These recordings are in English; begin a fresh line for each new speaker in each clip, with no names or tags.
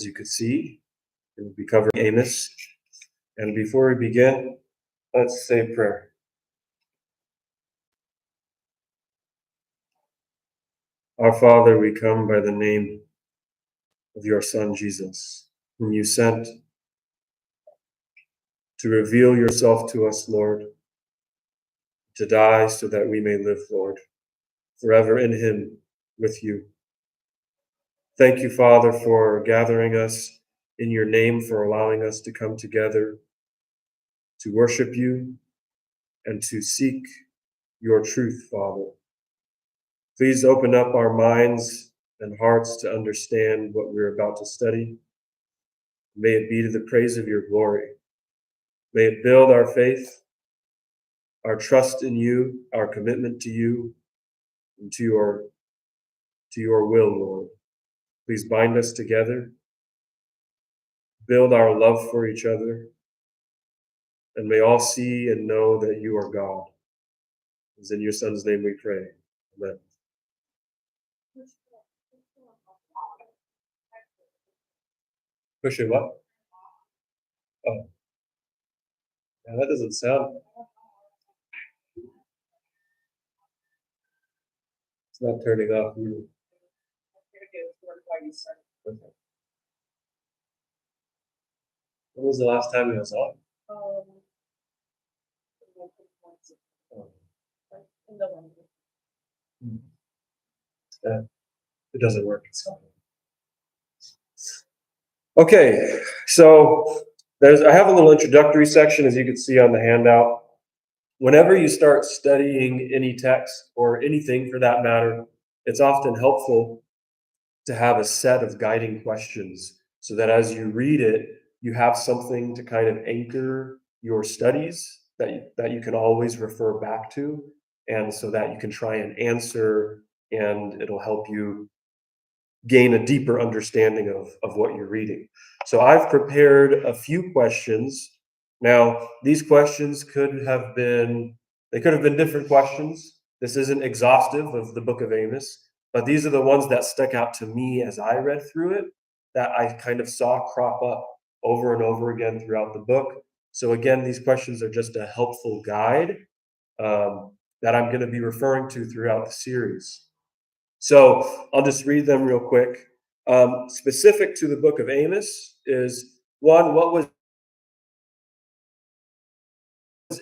As you could see, we'll be covering Amos. And before we begin, let's say prayer. Our Father, we come by the name of your Son, Jesus, whom you sent to reveal yourself to us, Lord, to die so that we may live, Lord, forever in him with you. Thank you, Father, for gathering us in your name, for allowing us to come together to worship you and to seek your truth, Father. Please open up our minds and hearts to understand what we're about to study. May it be to the praise of your glory. May it build our faith, our trust in you, our commitment to you, and to your will, Lord. Please bind us together, build our love for each other, and may all see and know that you are God. It's in your Son's name we pray. Amen. Push it what? Oh. Yeah, that doesn't sound. It's not turning off. Okay. When was the last time it was on? Yeah, it doesn't work. Okay, so I have a little introductory section, as you can see on the handout. Whenever you start studying any text or anything for that matter, it's often helpful to have a set of guiding questions so that as you read it, you have something to kind of anchor your studies that you can always refer back to, and so that you can try and answer, and it'll help you gain a deeper understanding of what you're reading. So I've prepared a few questions. Now, these questions could have been different questions. This isn't exhaustive of the book of Amos, but these are the ones that stuck out to me as I read through it, that I kind of saw crop up over and over again throughout the book. So again, these questions are just a helpful guide that I'm going to be referring to throughout the series. So I'll just read them real quick. Specific to the book of Amos is one, what was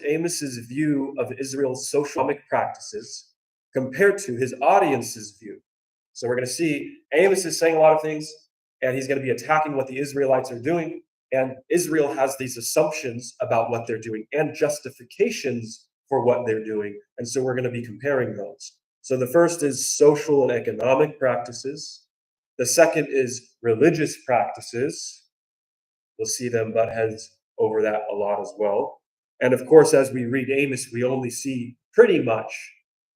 Amos's view of Israel's social practices compared to his audience's view? So we're going to see Amos is saying a lot of things, and he's going to be attacking what the Israelites are doing. And Israel has these assumptions about what they're doing and justifications for what they're doing. And so we're going to be comparing those. So the first is social and economic practices. The second is religious practices. We'll see them butt heads over that a lot as well. And of course, as we read Amos, we only see pretty much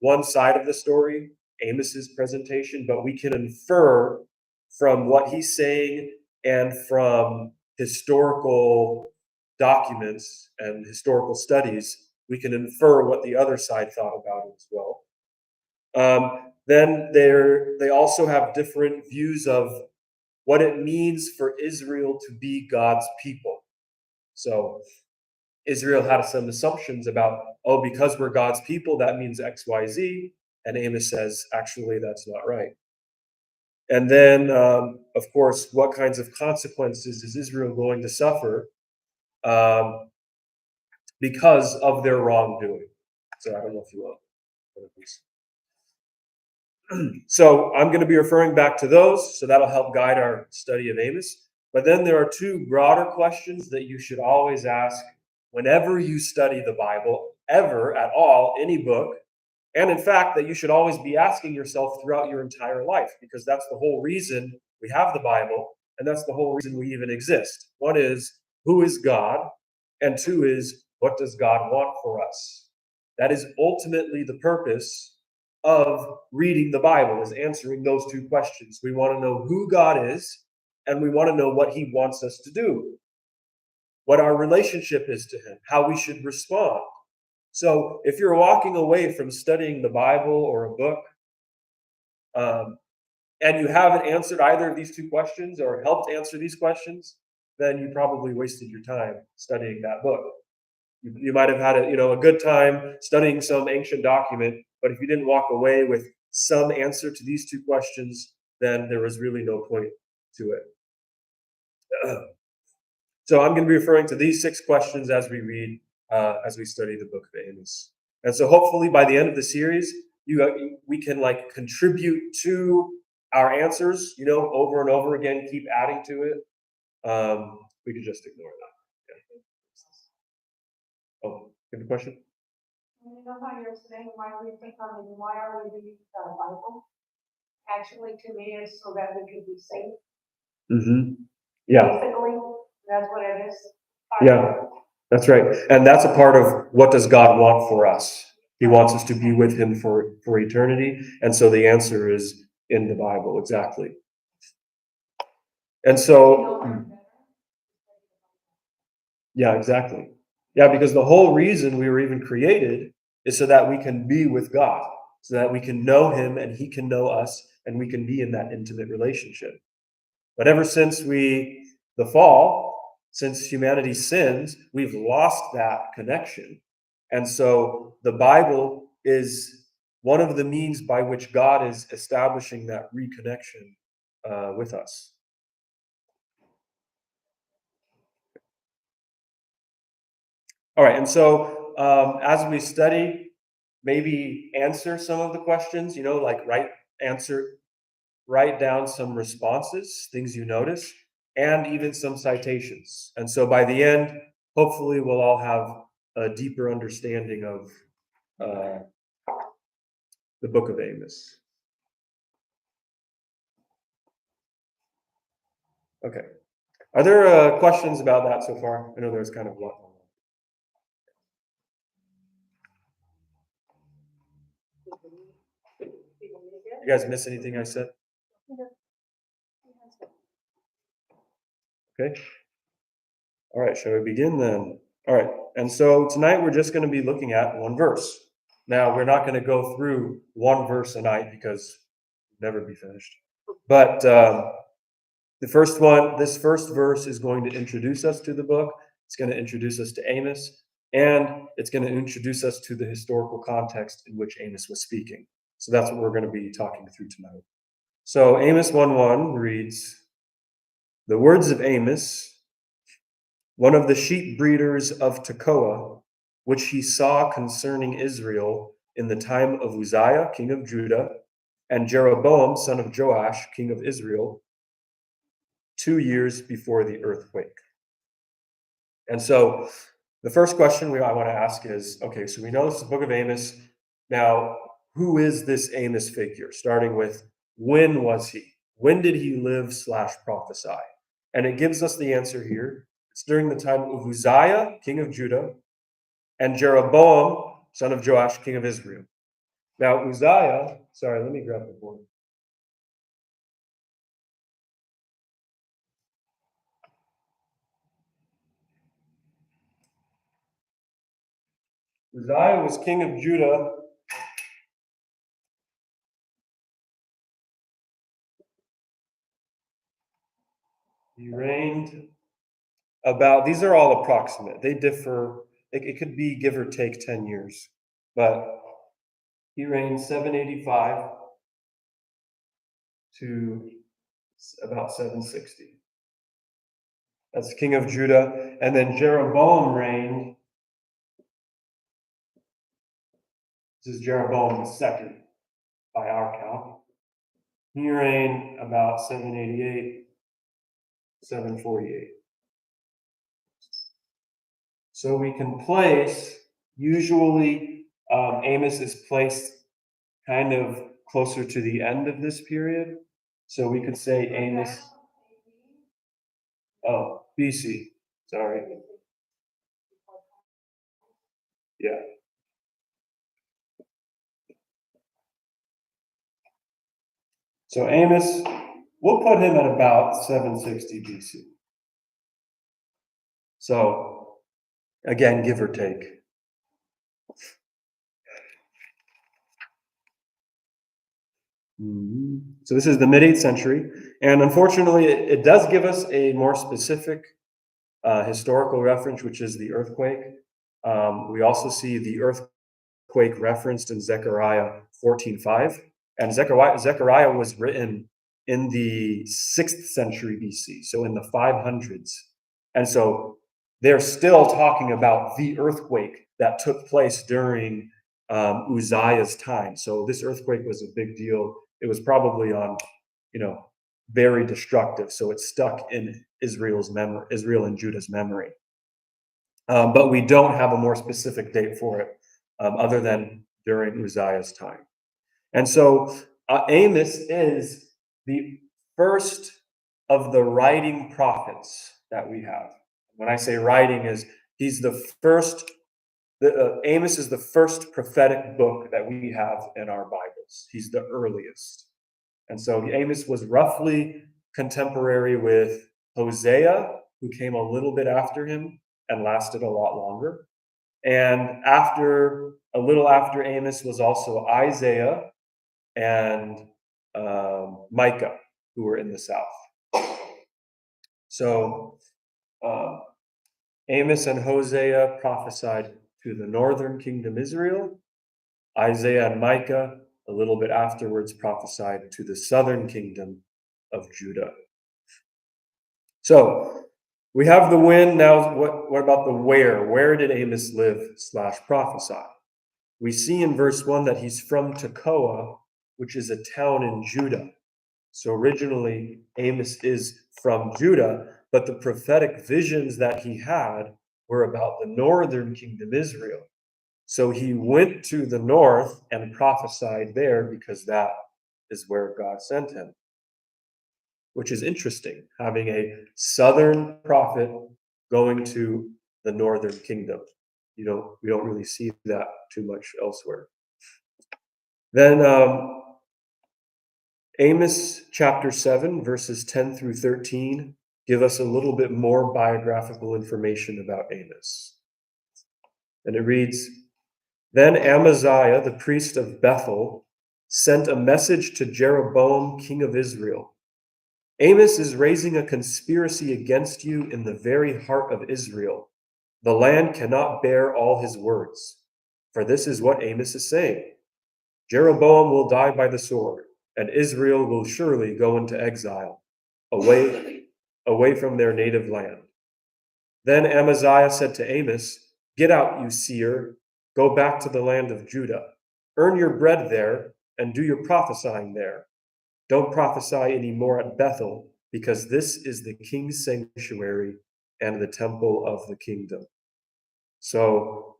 one side of the story, Amos's presentation, but we can infer from what he's saying and from historical documents and historical studies, we can infer what the other side thought about it as well. Then they also have different views of what it means for Israel to be God's people. So Israel had some assumptions about, because we're God's people, that means X, Y, Z. And Amos says, actually, that's not right. And then, of course, what kinds of consequences is Israel going to suffer because of their wrongdoing? So I don't know if you want one of these. So I'm going to be referring back to those, so that'll help guide our study of Amos. But then there are two broader questions that you should always ask whenever you study the Bible, ever, at all, any book. And in fact, that you should always be asking yourself throughout your entire life, because that's the whole reason we have the Bible, and that's the whole reason we even exist. One is, who is God? And two is, what does God want for us? That is ultimately the purpose of reading the Bible, is answering those two questions. We want to know who God is, and we want to know what he wants us to do, what our relationship is to him, how we should respond. So if you're walking away from studying the Bible or a book, and you haven't answered either of these two questions or helped answer these questions, then you probably wasted your time studying that book. You might have had a good time studying some ancient document, but if you didn't walk away with some answer to these two questions, then there was really no point to it. So I'm going to be referring to these 6 questions as we read, as we study the book of Amos. And so hopefully by the end of the series, we can contribute to our answers, over and over again, keep adding to it. We could just ignore that. Yeah. Oh, you have a question?
You know how you're saying why are we reading the Bible? Actually, to me, is so that we could be safe.
Mm-hmm. Yeah.
Basically, that's what it is.
Yeah, that's right. And that's a part of what does God want for us. He wants us to be with him for eternity. And so the answer is in the Bible, exactly. And so, yeah, exactly. Yeah, because the whole reason we were even created is so that we can be with God, so that we can know him and he can know us and we can be in that intimate relationship. But ever since the fall, since humanity sins, we've lost that connection. And so the Bible is one of the means by which God is establishing that reconnection with us. All right, and so as we study, maybe answer some of the questions, write down some responses, things you notice, and even some citations. And so by the end, hopefully we'll all have a deeper understanding of the book of Amos. Okay. Are there questions about that so far? I know there's kind of a lot. You guys miss anything I said? Okay. All right, shall we begin then? All right, and so tonight we're just going to be looking at one verse. Now, we're not going to go through one verse a night because we'll never be finished. But this first verse is going to introduce us to the book. It's going to introduce us to Amos, and it's going to introduce us to the historical context in which Amos was speaking. So that's what we're going to be talking through tonight. So Amos 1:1 reads, "The words of Amos, one of the sheep breeders of Tekoa, which he saw concerning Israel in the time of Uzziah, king of Judah, and Jeroboam, son of Joash, king of Israel, 2 years before the earthquake." And so the first question I want to ask is, okay, so we know this is the book of Amos. Now, who is this Amos figure? Starting with, when was he? When did he live / prophesy? And it gives us the answer here. It's during the time of Uzziah, king of Judah, and Jeroboam, son of Joash, king of Israel. Now, Uzziah, sorry, let me grab the board. Uzziah was king of Judah. He reigned about, these are all approximate. They differ. It could be give or take 10 years. But he reigned 785 to about 760. That's king of Judah. And then Jeroboam reigned. This is Jeroboam II by our count. He reigned about 788, 748. So we can place, usually Amos is placed kind of closer to the end of this period. So we could say Amos, BC, sorry. Yeah. So Amos, we'll put him at about 760 BC. So again, give or take. So this is the mid 8th century, and unfortunately, it does give us a more specific historical reference, which is the earthquake. We also see the earthquake referenced in Zechariah 14:5, and Zechariah was written in the 6th century BC, so in the 500s, and so they're still talking about the earthquake that took place during Uzziah's time. So this earthquake was a big deal. It was probably on, you know, very destructive. So it stuck in Israel's memory, Israel and Judah's memory. But we don't have a more specific date for it, other than during Uzziah's time. And so Amos is the first of the writing prophets that we have. When I say writing, is he's the first. Amos is the first prophetic book that we have in our Bibles. He's the earliest. And so Amos was roughly contemporary with Hosea, who came a little bit after him and lasted a lot longer. And a little after Amos was also Isaiah and Micah, who were in the south. So Amos and Hosea prophesied to the northern kingdom Israel. Isaiah and Micah, a little bit afterwards, prophesied to the southern kingdom of Judah. So we have the when. Now, what about the where? Where did Amos live / prophesy? We see in verse 1 that he's from Tekoa, which is a town in Judah. So originally, Amos is from Judah, but the prophetic visions that he had were about the northern kingdom Israel. So he went to the north and prophesied there because that is where God sent him, which is interesting, having a southern prophet going to the northern kingdom. We don't really see that too much elsewhere. Then Amos chapter 7, verses 10 through 13, give us a little bit more biographical information about Amos. And it reads, Then Amaziah, the priest of Bethel, sent a message to Jeroboam, king of Israel. Amos is raising a conspiracy against you in the very heart of Israel. The land cannot bear all his words. For this is what Amos is saying. Jeroboam will die by the sword, and Israel will surely go into exile, away from their native land. Then Amaziah said to Amos, Get out, you seer, go back to the land of Judah. Earn your bread there, and do your prophesying there. Don't prophesy anymore at Bethel, because this is the king's sanctuary and the temple of the kingdom. So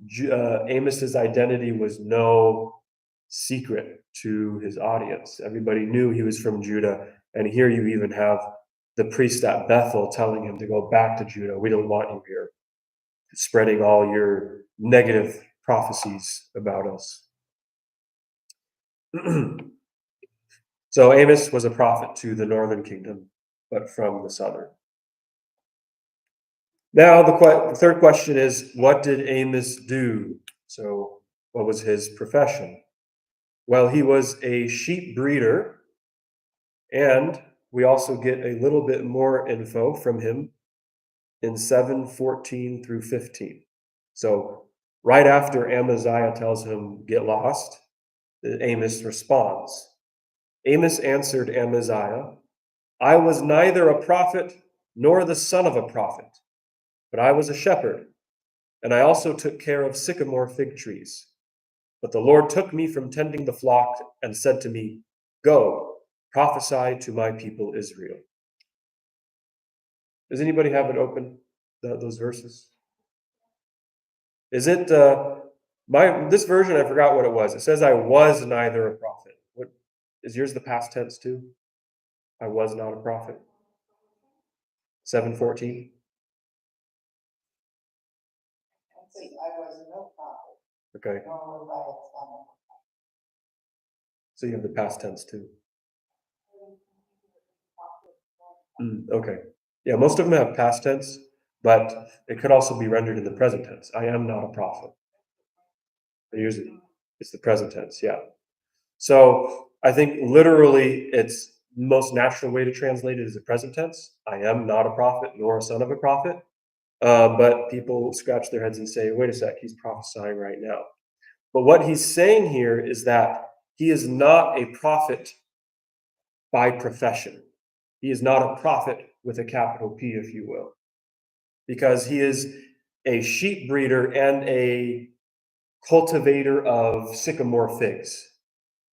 Amos's identity was no secret to his audience. Everybody knew he was from Judah, and here you even have the priest at Bethel telling him to go back to Judah. We don't want you here, spreading all your negative prophecies about us. So Amos was a prophet to the northern kingdom, but from the southern. Now the third question is, what did Amos do? So what was his profession? Well, he was a sheep breeder, and we also get a little bit more info from him in 7:14 through 15. So right after Amaziah tells him, get lost, Amos responds. Amos answered Amaziah, I was neither a prophet nor the son of a prophet, but I was a shepherd, and I also took care of sycamore fig trees. But the Lord took me from tending the flock and said to me, Go, prophesy to my people Israel. Does anybody have it open, those verses? Is it this version? I forgot what it was. It says I was neither a prophet. What is yours? The past tense too? I was not a prophet. 7:14.
I was no prophet.
Okay.
Nor was I a son of a
So you have the past tense too. Okay. Yeah, most of them have past tense, but it could also be rendered in the present tense. I am not a prophet. Usually it's the present tense, yeah. So I think literally it's most natural way to translate it is the present tense. I am not a prophet nor a son of a prophet. But people scratch their heads and say, wait a sec, he's prophesying right now. But what he's saying here is that he is not a prophet by profession. He is not a prophet with a capital P, if you will, because he is a sheep breeder and a cultivator of sycamore figs.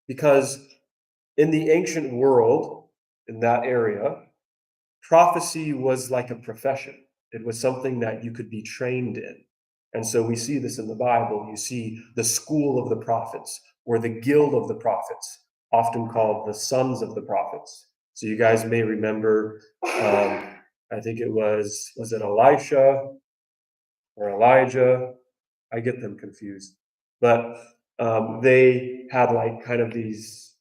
Because in the ancient world, in that area, prophecy was like a profession. It was something that you could be trained in. And so we see this in the Bible. You see the school of the prophets or the guild of the prophets, often called the sons of the prophets. So you guys may remember, I think it was it Elisha or Elijah? I get them confused. But they had like kind of these,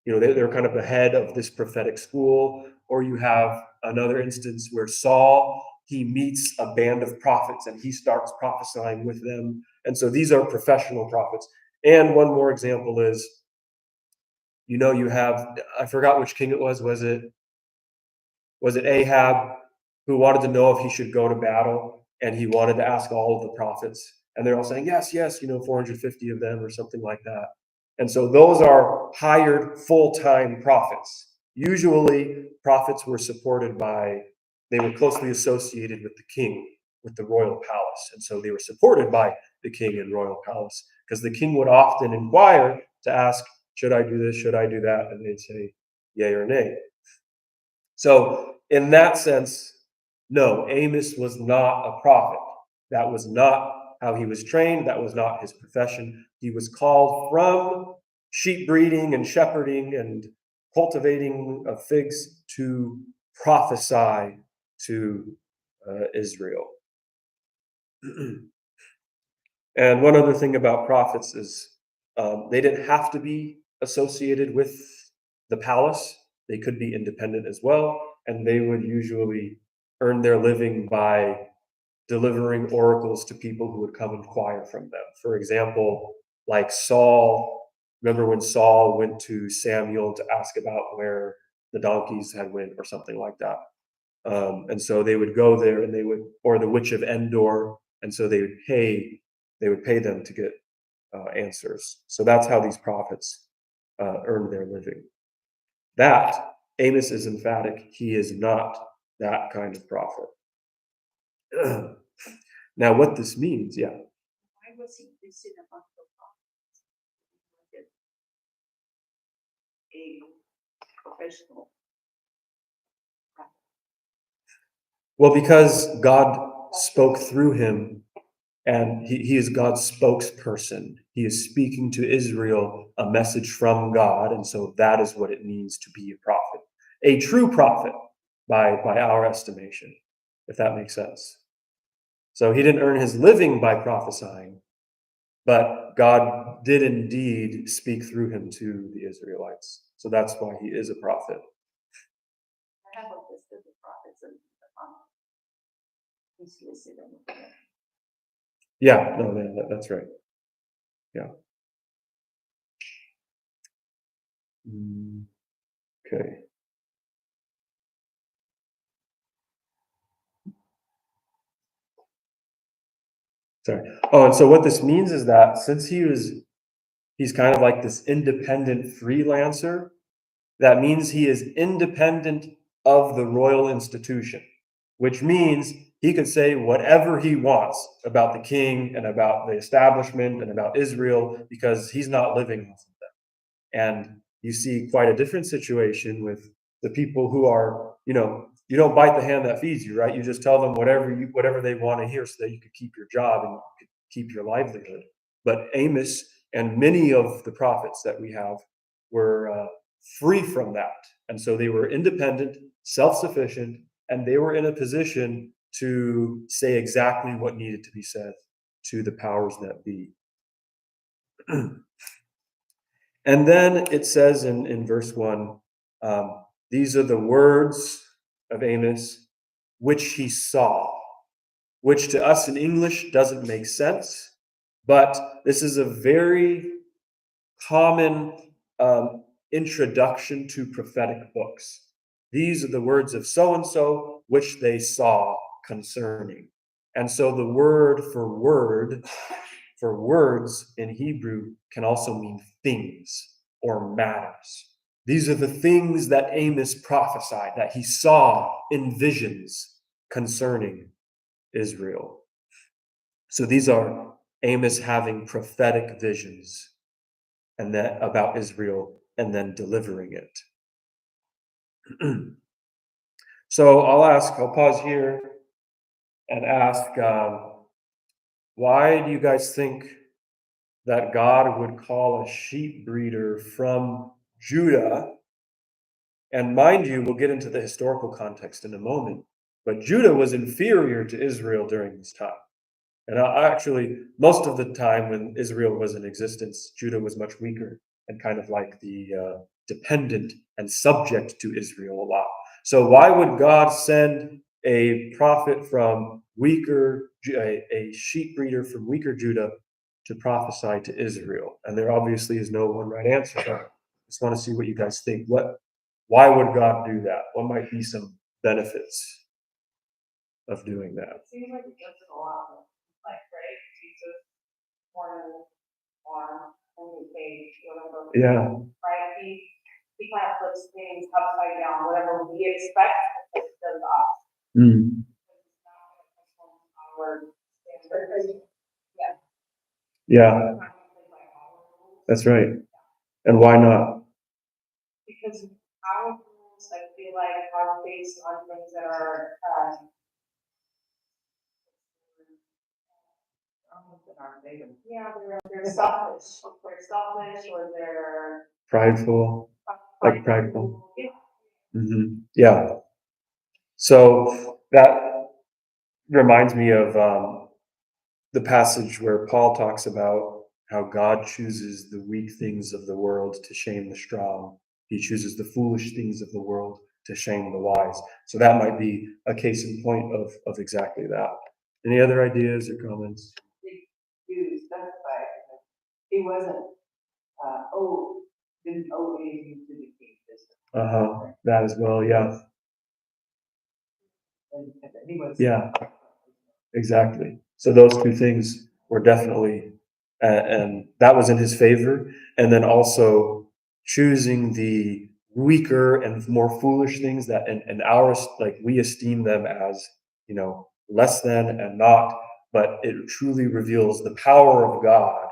they're kind of the head of this prophetic school. Or you have another instance where Saul, he meets a band of prophets and he starts prophesying with them. And so these are professional prophets. And one more example is, you have, I forgot which king it was. Was it Ahab, who wanted to know if he should go to battle, and he wanted to ask all of the prophets, and they're all saying yes, yes, 450 of them or something like that. And so those are hired full-time prophets. Usually prophets were they were closely associated with the king, with the royal palace, and so they were supported by the king and royal palace, because the king would often inquire to ask, should I do this, should I do that, and they'd say yay or nay. So in that sense, no, Amos was not a prophet. That was not how he was trained. That was not his profession. He was called from sheep breeding and shepherding and cultivating of figs to prophesy to Israel. And one other thing about prophets is they didn't have to be associated with the palace. They could be independent as well, and they would usually earn their living by delivering oracles to people who would come inquire from them. For example, like Saul, remember when Saul went to Samuel to ask about where the donkeys had went or something like that. And so they would go there and or the witch of Endor, and so they would pay them to get answers. So that's how these prophets earned their living. That Amos is emphatic. He is not that kind of prophet. Now, what this means, yeah.
Why was he listed among the prophets? A professional.
Well, because God spoke through him, and he is God's spokesperson. He is speaking to Israel a message from God, and so that is what it means to be a prophet. A true prophet, by our estimation, if that makes sense. So he didn't earn his living by prophesying, but God did indeed speak through him to the Israelites. So that's why he is a prophet.
I have a list of the prophets and he's listed in the book.
Yeah, no, that's right. Yeah. Okay. Sorry. Oh, and so what this means is that since he's kind of like this independent freelancer, that means he is independent of the royal institution, which means he could say whatever he wants about the king and about the establishment and about Israel, because he's not living off of them. And you see quite a different situation with the people who are, you don't bite the hand that feeds you, right? You just tell them whatever they want to hear so that you could keep your job and you could keep your livelihood. But Amos and many of the prophets that we have were free from that. And so they were independent, self-sufficient, and they were in a position to say exactly what needed to be said to the powers that be. And then it says in verse 1, these are the words of Amos, which he saw, which to us in English doesn't make sense, but this is a very common introduction to prophetic books. These are the words of so-and-so, which they saw concerning. And so the word for words in Hebrew can also mean things or matters. These are the things that Amos prophesied, that he saw in visions concerning Israel. So these are Amos having prophetic visions and that about Israel and then delivering it. So I'll pause here and ask, why do you guys think that God would call a sheep breeder from Judah? And mind you, we'll get into the historical context in a moment, but Judah was inferior to Israel during this time. And actually, most of the time when Israel was in existence, Judah was much weaker and kind of like the dependent and subject to Israel a lot. So why would God send a prophet from a sheep breeder from weaker Judah to prophesy to Israel? And there obviously is no one right answer. I just want to see what you guys think. Why would God do that? What might be some benefits of doing that?
It seems like it does it a lot, like, right, Jesus, born in farm, only page, whatever.
Yeah.
Right, he kind of flips things upside down, whatever we expect, it does the opposite.
Mm.
It's not gonna conform to our standards.
Yeah,
It's not gonna play by our rules.
that's right. And why not?
Because our rules, I feel like, are based on things that are, yeah, they're selfish, or they're
Prideful, like prideful.
Yeah.
Yeah. So that reminds me of the passage where Paul talks about how God chooses the weak things of the world to shame the strong. He chooses the foolish things of the world to shame the wise. So that might be a case in point of exactly that. Any other ideas or comments?
You specify he wasn't didn't owe anything to the king.
That as well, yeah.
And he was
Yeah, exactly. So those two things were definitely, and that was in his favor. And then also choosing the weaker and more foolish things that in ours, like we esteem them as, less than and not, but it truly reveals the power of God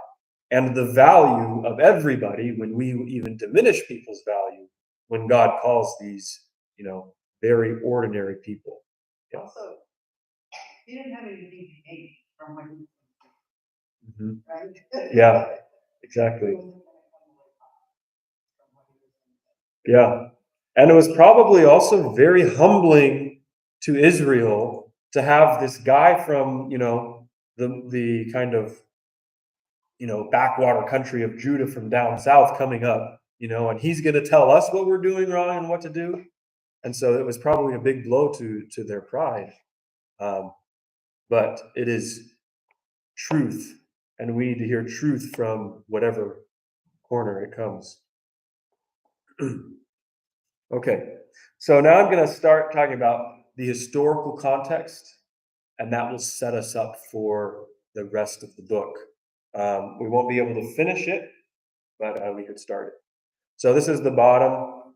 and the value of everybody when we even diminish people's value when God calls these, very ordinary people. Yeah.
also he didn't have anything to gain from what he
Mhm.
right?
Yeah, exactly. Yeah. And it was probably also very humbling to Israel to have this guy from, the kind of, backwater country of Judah from down south coming up, and he's going to tell us what we're doing wrong and what to do. And so it was probably a big blow to their pride. But it is truth, and we need to hear truth from whatever corner it comes. Okay, so now I'm going to start talking about the historical context, and that will set us up for the rest of the book. We won't be able to finish it, but we could start it. So this is the bottom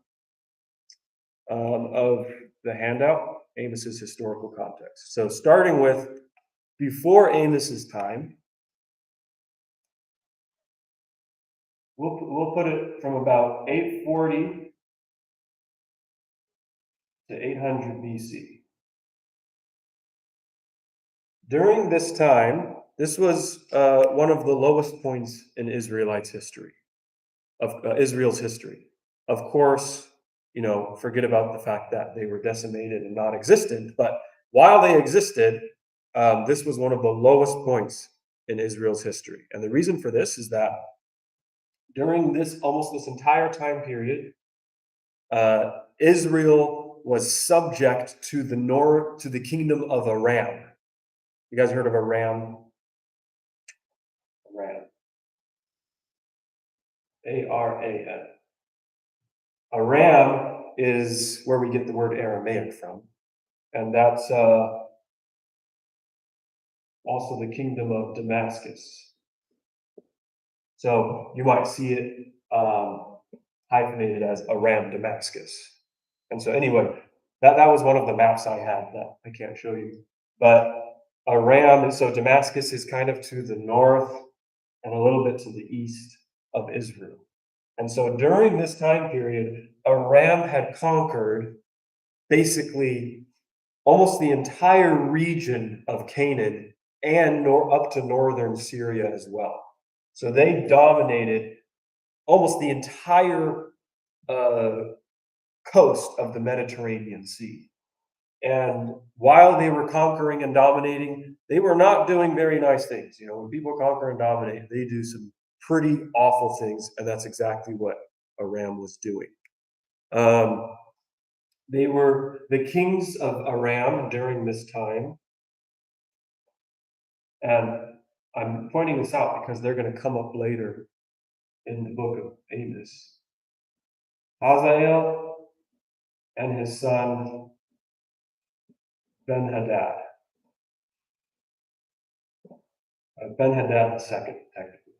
of the handout, Amos's historical context. So starting with before Amos's time, we'll put it from about 840 to 800 BC. During this time, this was one of the lowest points in Israel's history. Of course, forget about the fact that they were decimated and non-existent, but while they existed, this was one of the lowest points in Israel's history. And the reason for this is that during this entire time period, Israel was subject to the kingdom of Aram. You guys heard of Aram? Aram. Aran. Aram is where we get the word Aramaic from, and that's also the kingdom of Damascus. So you might see it hyphenated as Aram Damascus. And so anyway, that was one of the maps I had that I can't show you. But Aram, so Damascus is kind of to the north and a little bit to the east of Israel. And so during this time period, Aram had conquered basically almost the entire region of Canaan and up to northern Syria as well. So they dominated almost the entire coast of the Mediterranean Sea. And while they were conquering and dominating, they were not doing very nice things. You know, when people conquer and dominate, they do some pretty awful things, and that's exactly what Aram was doing. They were the kings of Aram during this time. And I'm pointing this out because they're going to come up later in the book of Amos. Hazael and his son Ben-Hadad. Ben-Hadad the second, technically.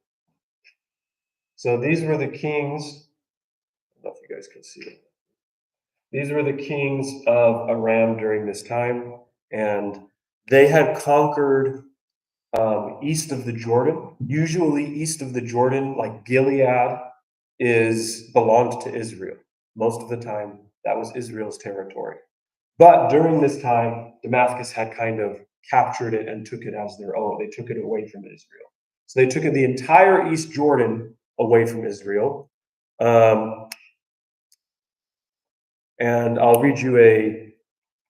So these were the kings. I don't know if you guys can see it. These were the kings of Aram during this time, and they had conquered east of the Jordan. Usually east of the Jordan, like Gilead, belonged to Israel. Most of the time, that was Israel's territory. But during this time, Damascus had kind of captured it and took it as their own. They took it away from Israel. So they took the entire East Jordan away from Israel. And I'll read you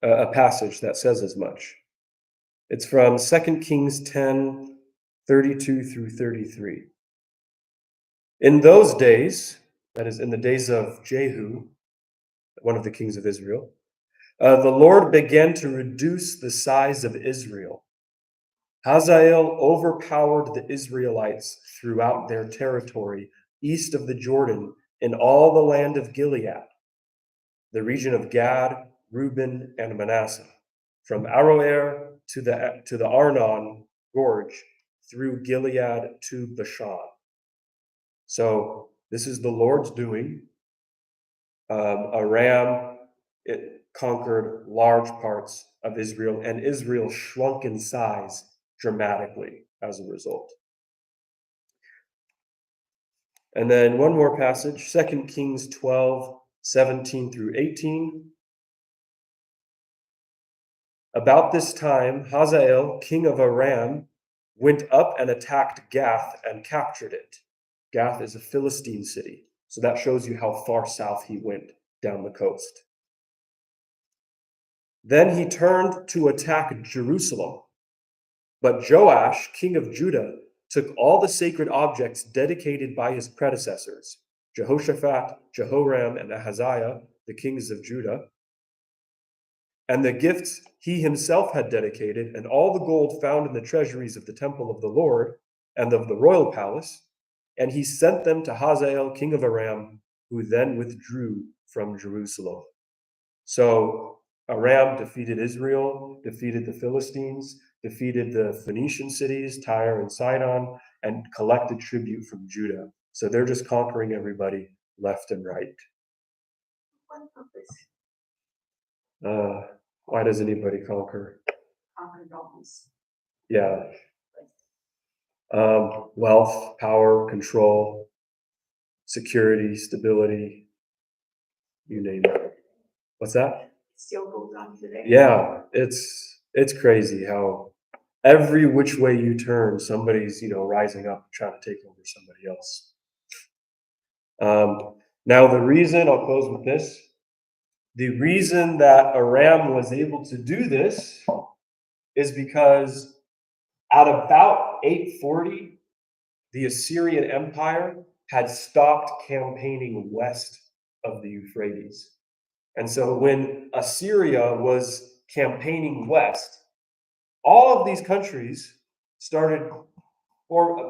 a passage that says as much. It's from 2 Kings 10, 32 through 33. In those days, that is in the days of Jehu, one of the kings of Israel, the Lord began to reduce the size of Israel. Hazael overpowered the Israelites throughout their territory east of the Jordan in all the land of Gilead, the region of Gad, Reuben, and Manasseh, from Aroer to the Arnon Gorge, through Gilead to Bashan. So this is the Lord's doing. Aram, it conquered large parts of Israel, and Israel shrunk in size dramatically as a result. And then one more passage, 2 Kings 12, 17 through 18. About this time, Hazael, king of Aram, went up and attacked Gath and captured it. Gath is a Philistine city, so that shows you how far south he went down the coast. Then he turned to attack Jerusalem. But Joash, king of Judah, took all the sacred objects dedicated by his predecessors, Jehoshaphat, Jehoram, and Ahaziah, the kings of Judah, and the gifts he himself had dedicated, and all the gold found in the treasuries of the temple of the Lord and of the royal palace, and he sent them to Hazael, king of Aram, who then withdrew from Jerusalem. So Aram defeated Israel, defeated the Philistines, defeated the Phoenician cities, Tyre and Sidon, and collected tribute from Judah. So they're just conquering everybody left and right.
What purpose?
Why does anybody conquer?
Conquer darkness.
Yeah. Wealth, power, control, security, stability, you name it. What's that?
Still goes on today.
Yeah, it's crazy how every which way you turn, somebody's rising up trying to take over somebody else. Now the reason, I'll close with this, the reason that Aram was able to do this is because at about 840, the Assyrian Empire had stopped campaigning west of the Euphrates. And so when Assyria was campaigning west, all of these countries started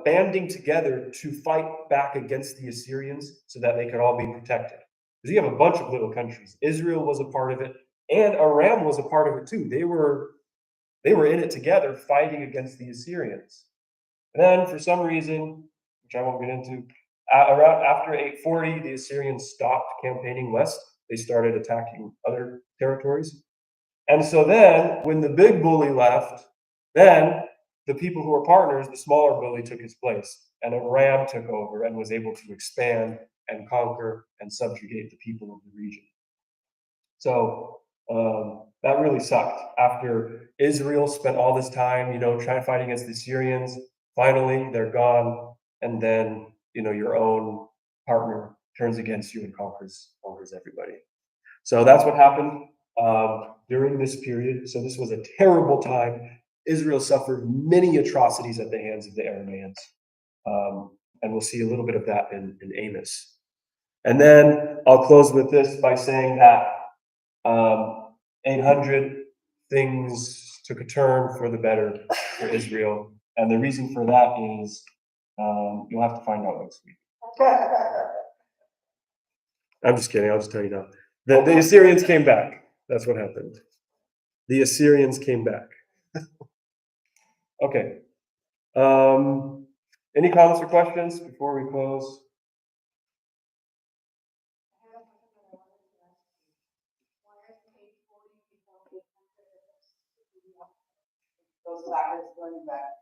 banding together to fight back against the Assyrians so that they could all be protected. because you have a bunch of little countries. Israel was a part of it, and Aram was a part of it too. They were in it together, fighting against the Assyrians. And then, for some reason, which I won't get into, around after 840, the Assyrians stopped campaigning west. They started attacking other territories. And so then, when the big bully left, then the people who were partners, the smaller bully, took his place, and Aram took over and was able to expand and conquer and subjugate the people of the region. So that really sucked. After Israel spent all this time, trying to fight against the Syrians, finally they're gone, and then your own partner turns against you and conquers everybody. So that's what happened during this period. So this was a terrible time. Israel suffered many atrocities at the hands of the Arameans, and we'll see a little bit of that in Amos. And then I'll close with this by saying that 800, things took a turn for the better for Israel. And the reason for that is you'll have to find out next week. I'm just kidding. I'll just tell you now. The Assyrians came back. That's what happened. The Assyrians came back. Okay. Any comments or questions before we close?
Those brackets going back.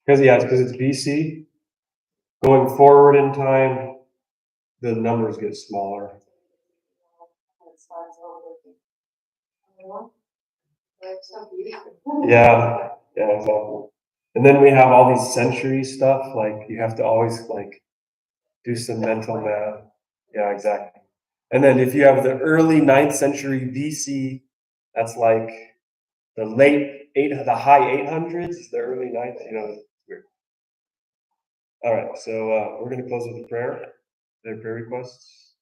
Because it's BC. Going forward in time, the numbers get smaller. Yeah, exactly. And then we have all these century stuff, like you have to always do some mental math. Yeah, exactly. And then if you have the early 9th century BC, that's like the high 800s, the early 9th, it's weird. All right, so we're going to close with a prayer. Are there prayer requests?